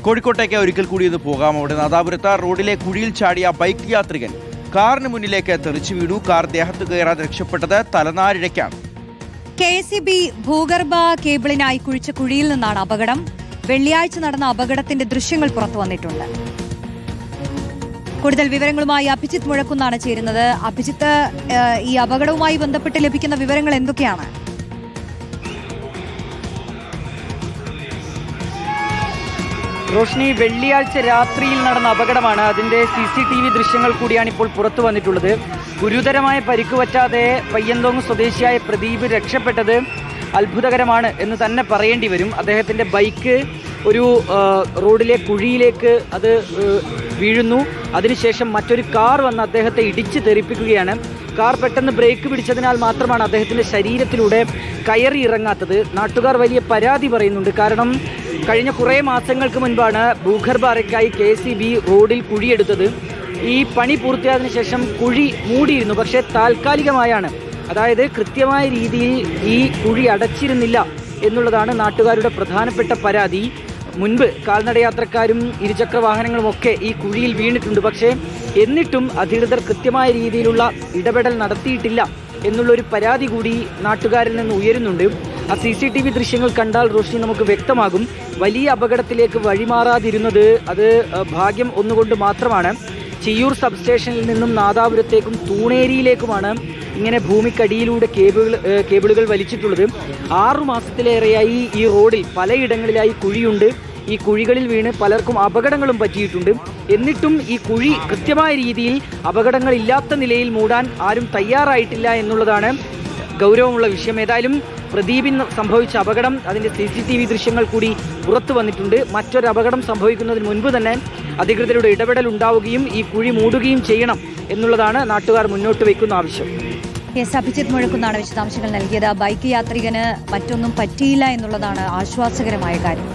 കോഴിക്കോട്ടേക്ക് ഒരിക്കൽ കൂടി ഒന്ന് പോകാം. അവിടെ നാദാപുരത്ത് റോഡിലെ കുഴിയിൽ ചാടിയ ബൈക്ക് യാത്രികൻ കാറിന് മുന്നിലേക്ക് തെറിച്ചു വീണു. കാർ ദേഹത്ത് കയറാതെ രക്ഷപ്പെട്ടത് തലനാരിഴയ്ക്കാണ്. KCB ഭൂഗർഭ കേബിളിനായി കുഴിച്ച കുഴിയിൽ നിന്നാണ് അപകടം. വെള്ളിയാഴ്ച നടന്ന അപകടത്തിന്റെ ദൃശ്യങ്ങൾ പുറത്തു വന്നിട്ടുണ്ട്. കൂടുതൽ വിവരങ്ങളുമായി അഭിജിത്ത് മുഴക്കുന്നാണ് ചേരുന്നത്. അഭിജിത്ത്, ഈ അപകടവുമായി ബന്ധപ്പെട്ട് ലഭിക്കുന്ന വിവരങ്ങൾ എന്തൊക്കെയാണ്? റോഷ്നി, വെള്ളിയാഴ്ച രാത്രിയിൽ നടന്ന അപകടമാണ്. അതിൻ്റെ CCTV ദൃശ്യങ്ങൾ കൂടിയാണ് ഇപ്പോൾ പുറത്തു വന്നിട്ടുള്ളത്. ഗുരുതരമായ പരിക്ക് പറ്റാതെ പയ്യന്തോങ്ങ് സ്വദേശിയായ പ്രദീപ് രക്ഷപ്പെട്ടത് അത്ഭുതകരമാണ് എന്ന് തന്നെ പറയേണ്ടി വരും. അദ്ദേഹത്തിൻ്റെ ബൈക്ക് ഒരു റോഡിലെ കുഴിയിലേക്ക് അത് വീഴുന്നു. അതിനുശേഷം മറ്റൊരു കാർ വന്ന് അദ്ദേഹത്തെ ഇടിച്ച് തെറിപ്പിക്കുകയാണ്. കാർ പെട്ടെന്ന് ബ്രേക്ക് പിടിച്ചതിനാൽ മാത്രമാണ് അദ്ദേഹത്തിൻ്റെ ശരീരത്തിലൂടെ കയറി ഇറങ്ങാത്തത്. നാട്ടുകാർ വലിയ പരാതി പറയുന്നുണ്ട്. കാരണം കഴിഞ്ഞ കുറേ മാസങ്ങൾക്ക് മുൻപാണ് ഭൂഗർഭ അറയ്ക്കായി KCB റോഡിൽ കുഴിയെടുത്തത്. ഈ പണി പൂർത്തിയായതിനു ശേഷം കുഴി മൂടിയിരുന്നു. പക്ഷേ താൽക്കാലികമായാണ്, അതായത് കൃത്യമായ രീതിയിൽ ഈ കുഴി അടച്ചിരുന്നില്ല എന്നുള്ളതാണ് നാട്ടുകാരുടെ പ്രധാനപ്പെട്ട പരാതി. മുൻപ് കാൽനടയാത്രക്കാരും ഇരുചക്ര വാഹനങ്ങളുമൊക്കെ ഈ കുഴിയിൽ വീണിട്ടുണ്ട്. പക്ഷേ എന്നിട്ടും അധികൃതർ കൃത്യമായ രീതിയിലുള്ള ഇടപെടൽ നടത്തിയിട്ടില്ല എന്നുള്ളൊരു പരാതി കൂടി നാട്ടുകാരിൽ നിന്ന് ഉയരുന്നുണ്ട്. ആ CCTV ദൃശ്യങ്ങൾ കണ്ടാൽ റോഷ്നി നമുക്ക് വ്യക്തമാകും. വലിയ അപകടത്തിലേക്ക് വഴിമാറാതിരുന്നത് അത് ഭാഗ്യം ഒന്നുകൊണ്ട് മാത്രമാണ്. ചിയ്യൂർ സബ്സ്റ്റേഷനിൽ നിന്നും നാദാപുരത്തേക്കും തൂണേരിയിലേക്കുമാണ് ഇങ്ങനെ ഭൂമിക്കടിയിലൂടെ കേബിളുകൾ വലിച്ചിട്ടുള്ളത്. 6 മാസത്തിലേറെയായി ഈ റോഡിൽ പലയിടങ്ങളിലായി കുഴിയുണ്ട്. ഈ കുഴികളിൽ വീണ് പലർക്കും അപകടങ്ങളും പറ്റിയിട്ടുണ്ട്. എന്നിട്ടും ഈ കുഴി കൃത്യമായ രീതിയിൽ അപകടങ്ങളില്ലാത്ത നിലയിൽ മൂടാൻ ആരും തയ്യാറായിട്ടില്ല എന്നുള്ളതാണ് ഗൗരവമുള്ള വിഷയം. ഏതായാലും പ്രദീപിന് സംഭവിച്ച അപകടം, അതിൻ്റെ CCTV ദൃശ്യങ്ങൾ കൂടി പുറത്തു വന്നിട്ടുണ്ട്. മറ്റൊരു അപകടം സംഭവിക്കുന്നതിന് മുൻപ് തന്നെ അധികൃതരുടെ ഇടപെടൽ ഉണ്ടാവുകയും ഈ കുഴി മൂടുകയും ചെയ്യണം എന്നുള്ളതാണ് നാട്ടുകാർ മുന്നോട്ട് വയ്ക്കുന്ന ആവശ്യം. അഭിജിത്ത് മുഴക്കുന്നാണ് വിശദാംശങ്ങൾ നൽകിയത്. ബൈക്ക് യാത്രികന് മറ്റൊന്നും പറ്റിയില്ല എന്നുള്ളതാണ് ആശ്വാസകരമായ കാര്യം.